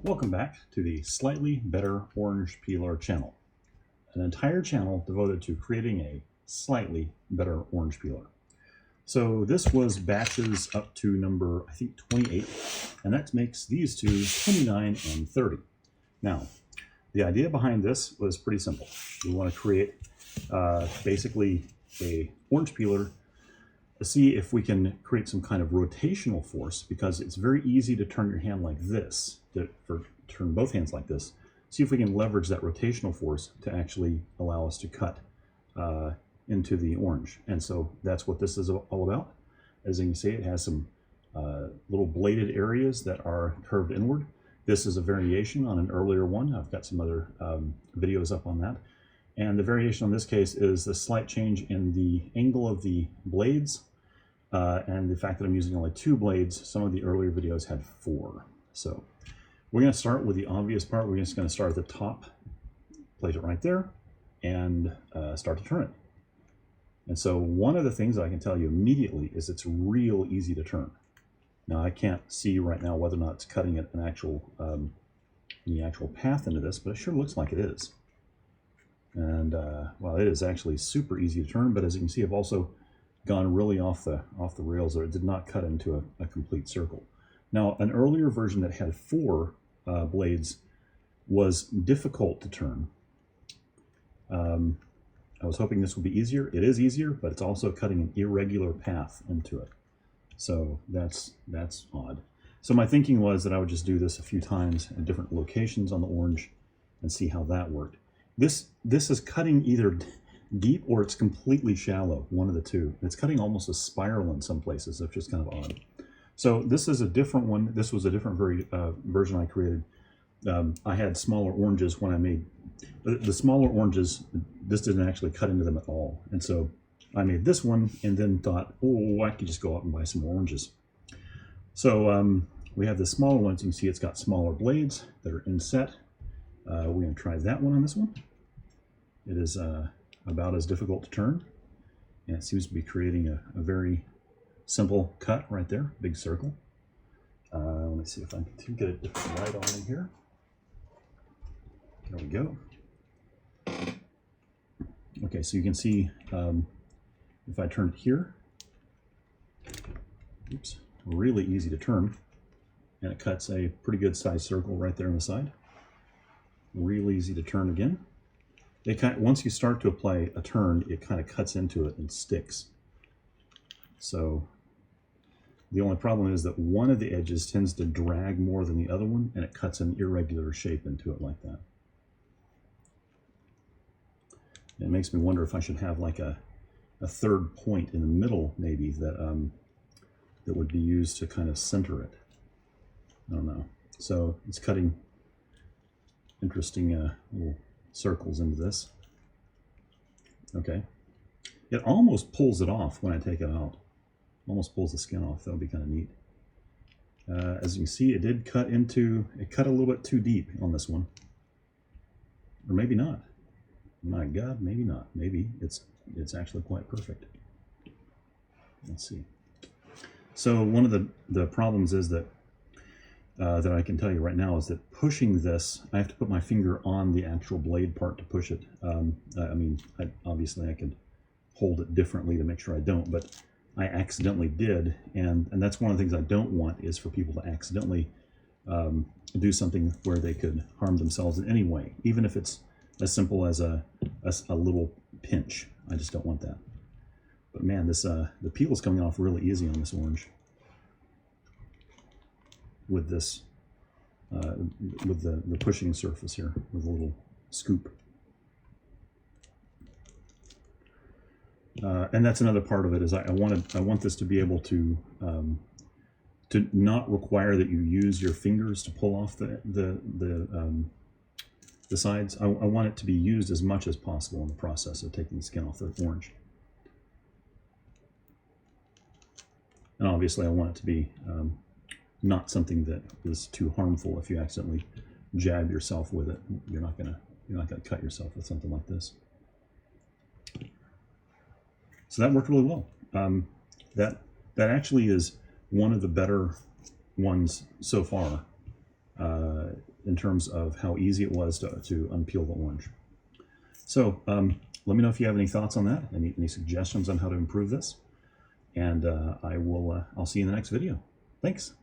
Welcome back to the Slightly Better Orange Peeler channel, an entire channel devoted to creating a slightly better orange peeler. So this was batches up to number, I think, 28, and that makes these two 29 and 30. Now, the idea behind this was pretty simple. We want to create basically a orange peeler to see if we can create some kind of rotational force, because it's very easy to turn your hand like this, turn both hands like this. See if we can leverage that rotational force to actually allow us to cut into the orange. And so that's what this is all about. As you can see, it has some little bladed areas that are curved inward. This is a variation on an earlier one. I've got some other videos up on that. And the variation on this case is a slight change in the angle of the blades and the fact that I'm using only 2 blades. Some of the earlier videos had 4. So we're going to start with the obvious part. We're just going to start at the top, place it right there, and start to turn it. And so one of the things that I can tell you immediately is it's real easy to turn. Now I can't see right now whether or not it's cutting it an actual any actual path into this, but it sure looks like it is. And well, it is actually super easy to turn, but as you can see, I've also gone really off the rails, or it did not cut into a complete circle. Now, an earlier version that had 4 blades was difficult to turn. I was hoping this would be easier. It is easier, but it's also cutting an irregular path into it. So that's odd. So my thinking was that I would just do this a few times at different locations on the orange and see how that worked. This is cutting either deep or it's completely shallow, one of the two. It's cutting almost a spiral in some places, which is kind of odd. So this is a different one. This was a different version I created. I had smaller oranges when I made the smaller oranges. This didn't actually cut into them at all, and so I made this one and then thought, oh, I could just go out and buy some more oranges. So we have the smaller ones. You can see it's got smaller blades that are inset. We're going to try that one on this one. It is about as difficult to turn, and it seems to be creating a very simple cut right there, big circle. Let me see if I can get a different light on in here. There we go. Okay, so you can see if I turn it here, oops, really easy to turn, and it cuts a pretty good sized circle right there on the side. Real easy to turn again. Once you start to apply a turn, it kind of cuts into it and sticks. So the only problem is that one of the edges tends to drag more than the other one, and it cuts an irregular shape into it like that. And it makes me wonder if I should have like a third point in the middle, maybe, that that would be used to kind of center it. I don't know. So it's cutting interesting little circles into this. Okay. It almost pulls it off when I take it out. Almost pulls the skin off. That would be kind of neat. As you can see, it did cut a little bit too deep on this one. Or maybe not. My God, maybe not. Maybe it's actually quite perfect. Let's see. So one of the problems is that that I can tell you right now is that pushing this, I have to put my finger on the actual blade part to push it. I mean, obviously I could hold it differently to make sure I don't, but I accidentally did, and that's one of the things I don't want, is for people to accidentally do something where they could harm themselves in any way, even if it's as simple as a little pinch. I just don't want that. But man, this the peel is coming off really easy on this orange with this with the pushing surface here with a little scoop. And that's another part of it, is I want this to be able to not require that you use your fingers to pull off the sides. I want it to be used as much as possible in the process of taking the skin off the orange. And obviously I want it to be not something that is too harmful. If you accidentally jab yourself with it, you're not gonna cut yourself with something like this. So that worked really well. That actually is one of the better ones so far. in terms of how easy it was to unpeel the orange. So let me know if you have any thoughts on that, any suggestions on how to improve this, and I'll see you in the next video. Thanks.